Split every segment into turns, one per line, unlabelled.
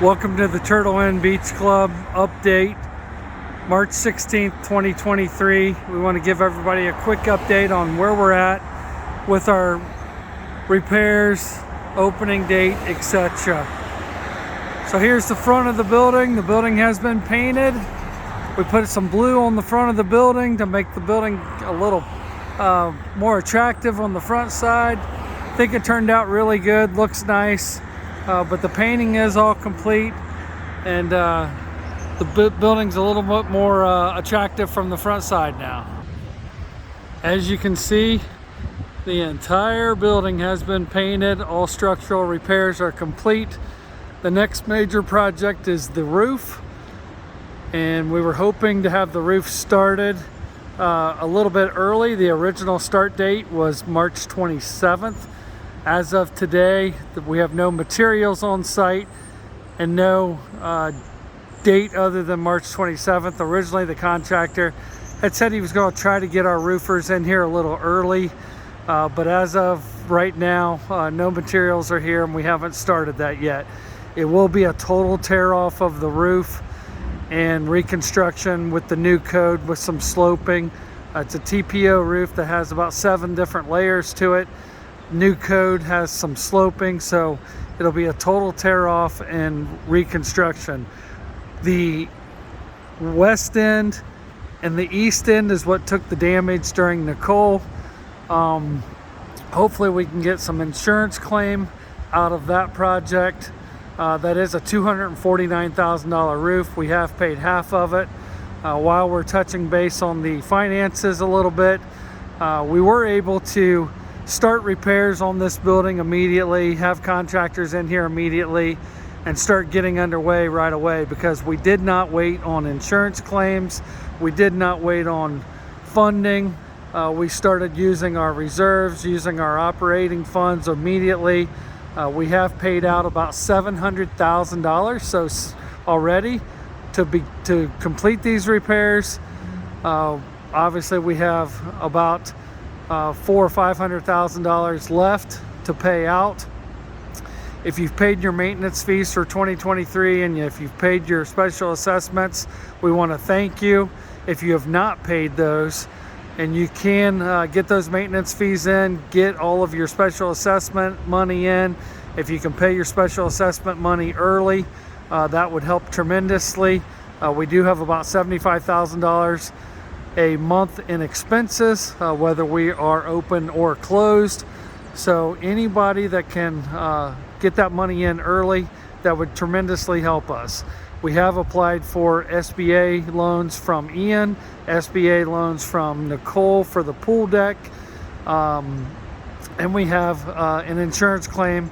Welcome to the Turtle Inn Beach Club update, March 16th, 2023. We want to give everybody a quick update on where we're at with our repairs, opening date, etc. So here's the front of the building. The building has been painted. We put some blue on the front of the building to make the building a little more attractive on the front side. I think it turned out really good, looks nice. But the painting is all complete, and the building's a little bit more attractive from the front side now. As you can see, the entire building has been painted. All structural repairs are complete. The next major project is the roof, and we were hoping to have the roof started a little bit early. The original start date was March 27th. As of today, we have no materials on site and no date other than March 27th. Originally, the contractor had said he was going to try to get our roofers in here a little early, but as of right now, no materials are here and we haven't started that yet. It will be a total tear off of the roof and reconstruction with the new code with some sloping. It's a TPO roof that has about 7 different layers to it. New code has some sloping, so it'll be a total tear off and reconstruction. The west end and the east end is what took the damage during Nicole. Hopefully we can get some insurance claim out of that project. That is a $249,000 roof. We have paid half of it. While we're touching base on the finances a little bit, we were able to start repairs on this building immediately, have contractors in here immediately, and start getting underway right away, because we did not wait on insurance claims. We did not wait on funding. We started using our reserves, using our operating funds immediately. We have paid out about $700,000 so already to complete these repairs. Obviously we have about $400,000 or $500,000 left to pay out. If you've paid your maintenance fees for 2023 and if you've paid your special assessments, we want to thank you. If you have not paid those, and you can get those maintenance fees in, get all of your special assessment money in. If you can pay your special assessment money early, that would help tremendously. We do have about $75,000 a month in expenses, whether we are open or closed. So anybody that can get that money in early, that would tremendously help us. We have applied for SBA loans from Ian, SBA loans from Nicole for the pool deck, and we have an insurance claim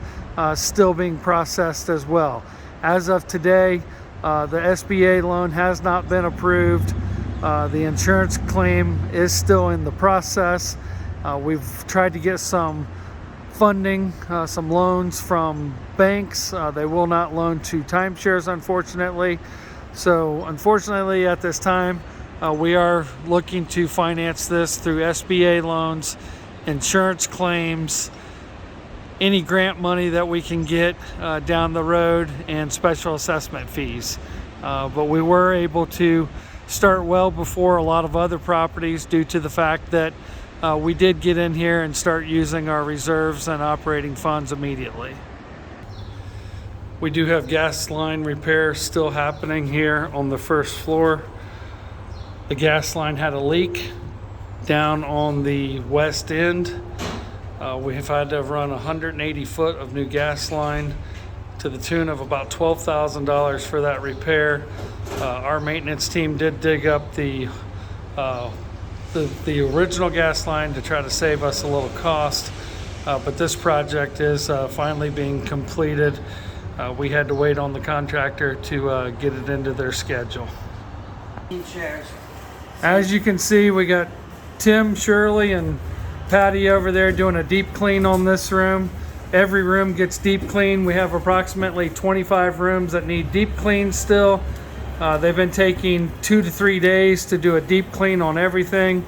still being processed as well. As of today, the SBA loan has not been approved. The insurance claim is still in the process. We've tried to get some funding, some loans from banks. They will not loan to timeshares, unfortunately. So unfortunately at this time, we are looking to finance this through SBA loans, insurance claims, any grant money that we can get down the road, and special assessment fees. But we were able to start well before a lot of other properties due to the fact that we did get in here and start using our reserves and operating funds immediately. We do have gas line repair still happening here on the first floor. The gas line had a leak down on the west end. We have had to run 180 foot of new gas line to the tune of about $12,000 for that repair. Our maintenance team did dig up the original gas line to try to save us a little cost, but this project is finally being completed. We had to wait on the contractor to get it into their schedule. As you can see, we got Tim, Shirley, and Patty over there doing a deep clean on this room. Every room gets deep clean. We have approximately 25 rooms that need deep clean still. They've been taking 2 to 3 days to do a deep clean on everything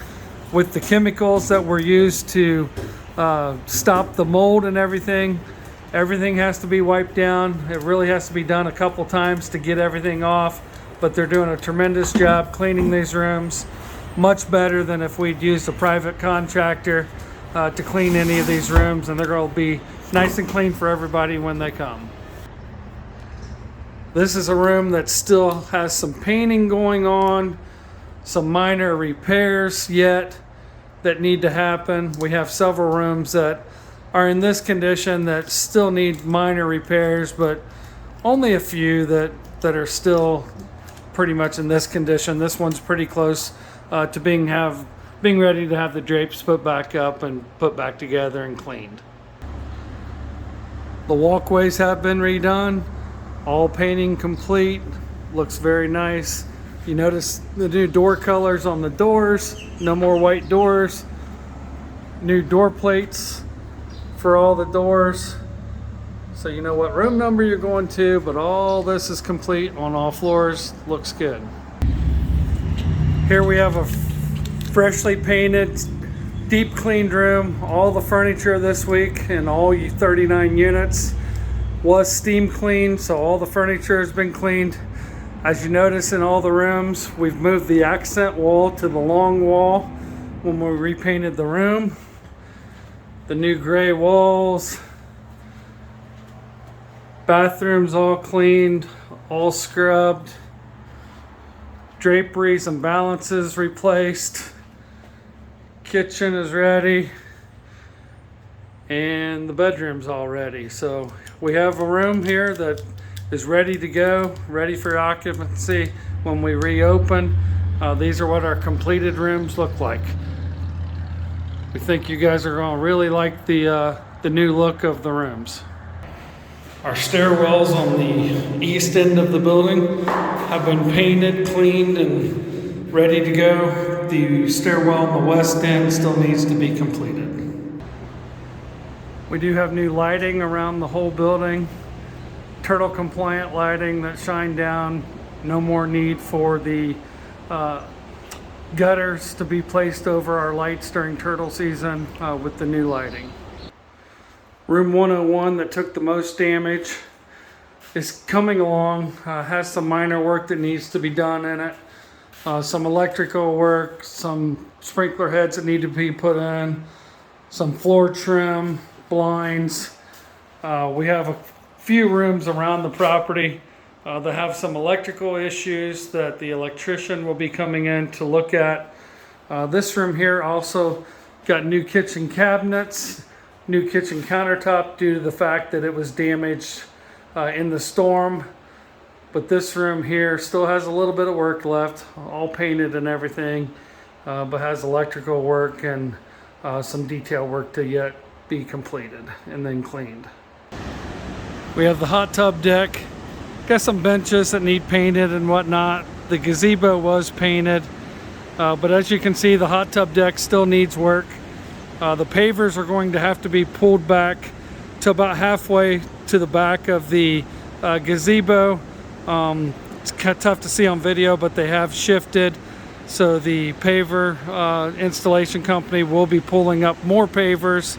with the chemicals that were used to stop the mold and everything. Everything has to be wiped down. It really has to be done a couple times to get everything off, but they're doing a tremendous job cleaning these rooms, much better than if we'd used a private contractor to clean any of these rooms, and they're going to be nice and clean for everybody when they come. This is a room that still has some painting going on, some minor repairs yet that need to happen. We have several rooms that are in this condition that still need minor repairs, but only a few that are still pretty much in this condition. This one's pretty close to being ready to have the drapes put back up and put back together and cleaned. The walkways have been redone, all painting complete, looks very nice. You notice the new door colors on the doors, no more white doors, new door plates for all the doors, so you know what room number you're going to, but all this is complete on all floors. Looks good. Here we have a freshly painted, deep cleaned room. All the furniture this week and all 39 units was steam cleaned, so all the furniture has been cleaned. As you notice in all the rooms, we've moved the accent wall to the long wall when we repainted the room. The new gray walls, bathrooms all cleaned, all scrubbed, draperies and balances replaced, kitchen is ready, and the bedroom's all ready. So we have a room here that is ready to go, ready for occupancy when we reopen. These are what our completed rooms look like. We think you guys are going to really like the new look of the rooms. Our stairwells on the east end of the building have been painted, cleaned, and ready to go. The stairwell on the west end still needs to be completed. We do have new lighting around the whole building. Turtle compliant lighting that shine down. No more need for the gutters to be placed over our lights during turtle season with the new lighting. Room 101 that took the most damage is coming along, has some minor work that needs to be done in it. Some electrical work, some sprinkler heads that need to be put in, some floor trim, blinds. We have a few rooms around the property that have some electrical issues that the electrician will be coming in to look at. This room here also got new kitchen cabinets, new kitchen countertop due to the fact that it was damaged in the storm. But this room here still has a little bit of work left, all painted and everything, but has electrical work and some detail work to yet be completed and then cleaned. We have the hot tub deck. Got some benches that need painted and whatnot. The gazebo was painted, but as you can see, the hot tub deck still needs work. The pavers are going to have to be pulled back to about halfway to the back of the gazebo. It's kind of tough to see on video, but they have shifted. So the paver installation company will be pulling up more pavers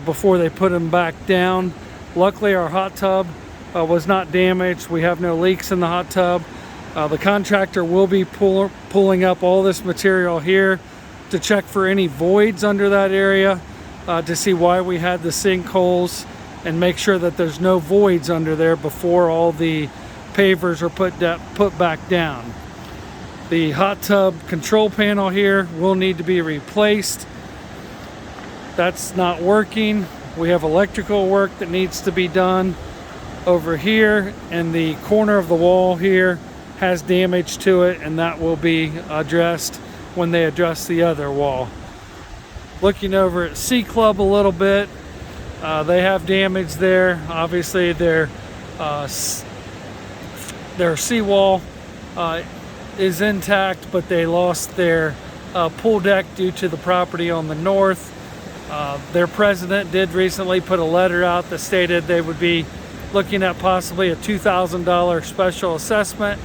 before they put them back down. Luckily, our hot tub was not damaged. We have no leaks in the hot tub. The contractor will be pulling up all this material here to check for any voids under that area to see why we had the sinkholes and make sure that there's no voids under there before all the pavers are put back down. The hot tub control panel here will need to be replaced. That's not working. We have electrical work that needs to be done over here, and the corner of the wall here has damage to it, and that will be addressed when they address the other wall. Looking over at C Club a little bit, they have damage there. Obviously their seawall is intact, but they lost their pool deck due to the property on the north. Their president did recently put a letter out that stated they would be looking at possibly a $2,000 special assessment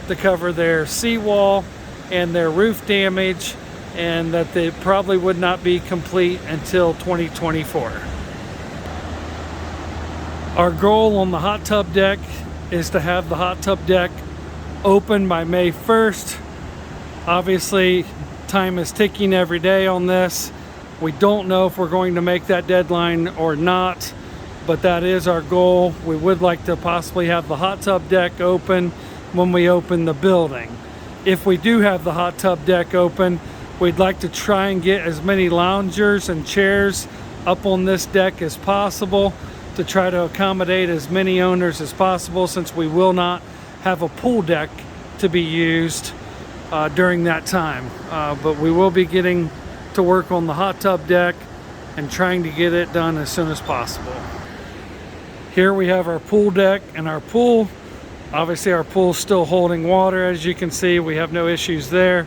to cover their seawall and their roof damage, and that they probably would not be complete until 2024. Our goal on the hot tub deck is to have the hot tub deck open by May 1st. Obviously, time is ticking every day on this. We don't know if we're going to make that deadline or not, but that is our goal. We would like to possibly have the hot tub deck open when we open the building. If we do have the hot tub deck open, we'd like to try and get as many loungers and chairs up on this deck as possible to try to accommodate as many owners as possible, since we will not have a pool deck to be used during that time. But we will be getting to work on the hot tub deck and trying to get it done as soon as possible. Here we have our pool deck and our pool. Obviously our pool's still holding water, as you can see. We have no issues there.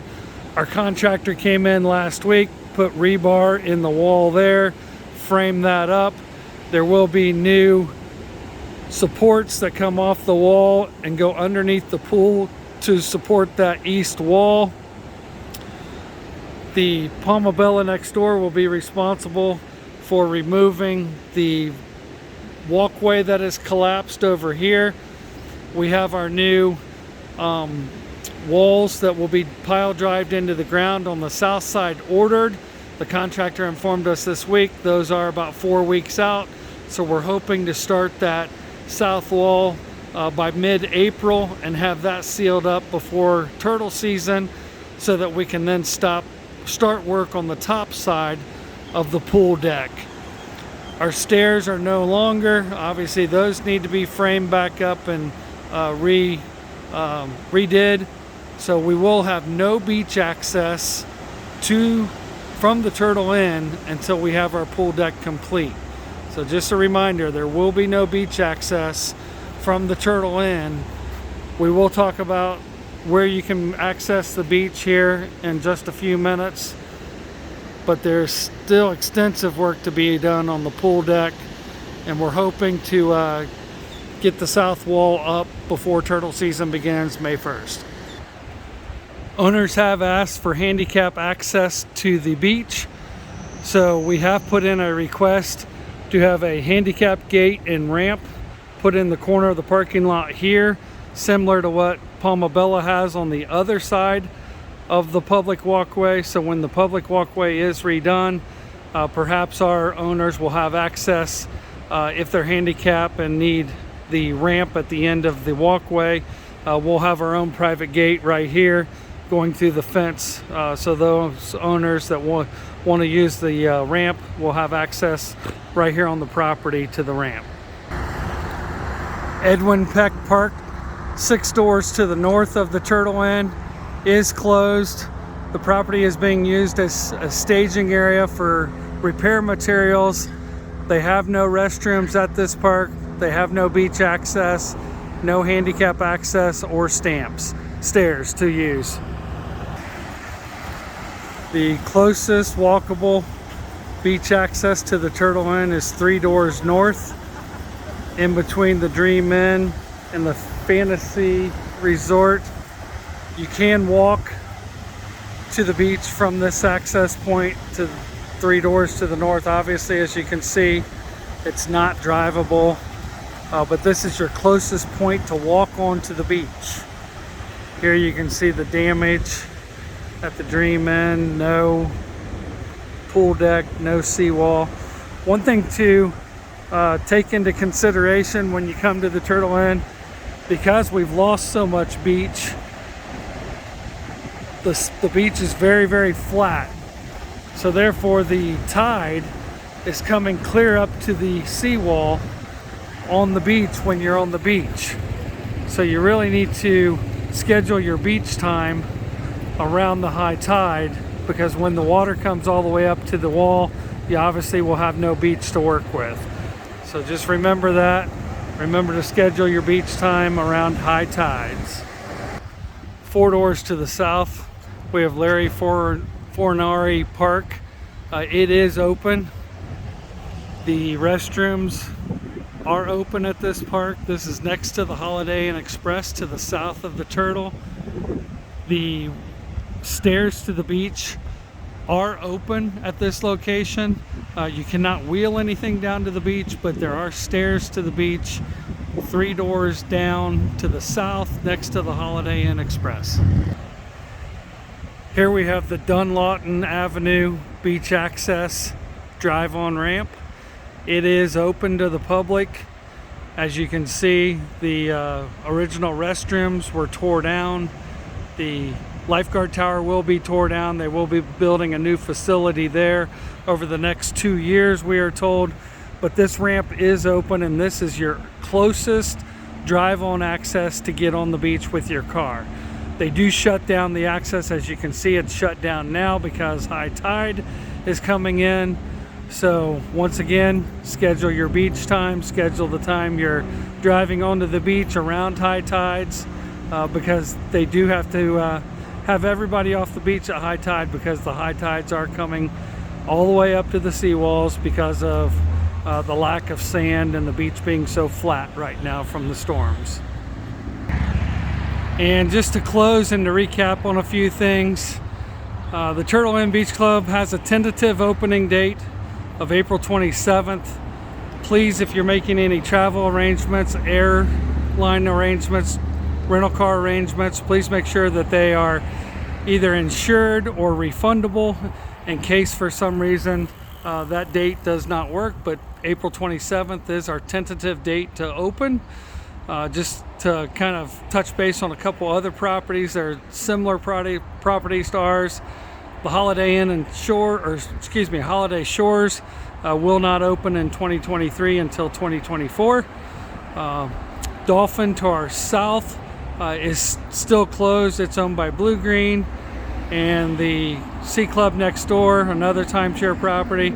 Our contractor came in last week, put rebar in the wall there, framed that up. There will be new supports that come off the wall and go underneath the pool to support that east wall. The Palmabella next door will be responsible for removing the walkway that is collapsed over here. We have our new walls that will be pile drived into the ground on the south side ordered. The contractor informed us this week those are about 4 weeks out, so we're hoping to start that south wall by mid-April and have that sealed up before turtle season, so that we can then start work on the top side of the pool deck. Our stairs are no longer, obviously those need to be framed back up and redid. So we will have no beach access from the Turtle Inn until we have our pool deck complete. So just a reminder, there will be no beach access from the Turtle Inn. We will talk about where you can access the beach here in just a few minutes, but there's still extensive work to be done on the pool deck, and we're hoping to get the south wall up before turtle season begins May 1st. Owners have asked for handicap access to the beach, so we have put in a request to have a handicap gate and ramp put in the corner of the parking lot here, similar to what Palmabella has on the other side of the public walkway. So when the public walkway is redone, perhaps our owners will have access if they're handicapped and need the ramp at the end of the walkway. We'll have our own private gate right here going through the fence, so those owners that want to use the ramp will have access right here on the property to the ramp. Edwin Peck Park, 6 doors to the north of the Turtle Inn, is closed. The property is being used as a staging area for repair materials. They have no restrooms at this park. They have no beach access, no handicap access or stairs to use. The closest walkable beach access to the Turtle Inn is 3 doors north, in between the Dream Inn and the Fantasy Resort. You can walk to the beach from this access point to 3 doors to the north. Obviously, as you can see, it's not drivable, but this is your closest point to walk onto the beach. Here you can see the damage at the Dream Inn. No pool deck, no seawall. One thing to take into consideration when you come to the Turtle Inn, because we've lost so much beach, the beach is very, very flat. So therefore the tide is coming clear up to the seawall on the beach when you're on the beach. So you really need to schedule your beach time around the high tide, because when the water comes all the way up to the wall, you obviously will have no beach to work with. So just remember that. Remember to schedule your beach time around high tides. 4 doors to the south, we have Larry Fornari Park. It is open. The restrooms are open at this park. This is next to the Holiday Inn Express to the south of the Turtle. The stairs to the beach are open at this location. You cannot wheel anything down to the beach, but there are stairs to the beach, 3 doors down to the south next to the Holiday Inn Express. Here we have the Dunlawton Avenue beach access drive-on ramp. It is open to the public. As you can see, the original restrooms were tore down. The lifeguard tower will be tore down. They will be building a new facility there over the next 2 years, we are told. But this ramp is open, and this is your closest drive-on access to get on the beach with your car. They do shut down the access. As you can see, it's shut down now because high tide is coming in. So once again, schedule your beach time, schedule the time you're driving onto the beach around high tides, because they do have to have everybody off the beach at high tide, because the high tides are coming all the way up to the seawalls because of the lack of sand and the beach being so flat right now from the storms. And just to close and to recap on a few things, the Turtle Inn Beach Club has a tentative opening date of April 27th. Please, if you're making any travel arrangements, airline arrangements, rental car arrangements, please make sure that they are either insured or refundable in case for some reason that date does not work. But April 27th is our tentative date to open. Just to kind of touch base on a couple other properties that are similar properties to ours. The Holiday Inn and Holiday Shores will not open in 2023 until 2024. Dolphin to our south is still closed. It's owned by Blue Green. And the Sea Club next door, another timeshare property,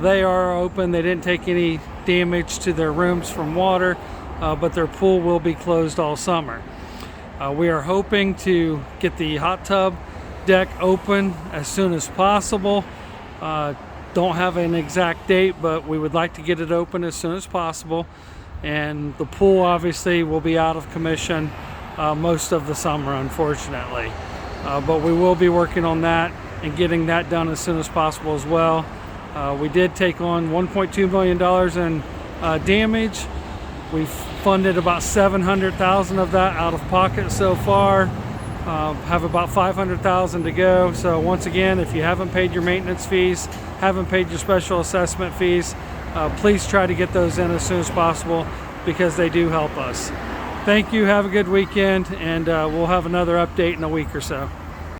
they are open. They didn't take any damage to their rooms from water, but their pool will be closed all summer. We are hoping to get the hot tub deck open as soon as possible. Don't have an exact date, but we would like to get it open as soon as possible. And the pool obviously will be out of commission most of the summer, unfortunately. But we will be working on that and getting that done as soon as possible as well. We did take on $1.2 million in damage. We've funded about $700,000 of that out of pocket so far. Have about $500,000 to go. So once again, if you haven't paid your maintenance fees, haven't paid your special assessment fees, please try to get those in as soon as possible, because they do help us. Thank you. Have a good weekend, and we'll have another update in a week or so.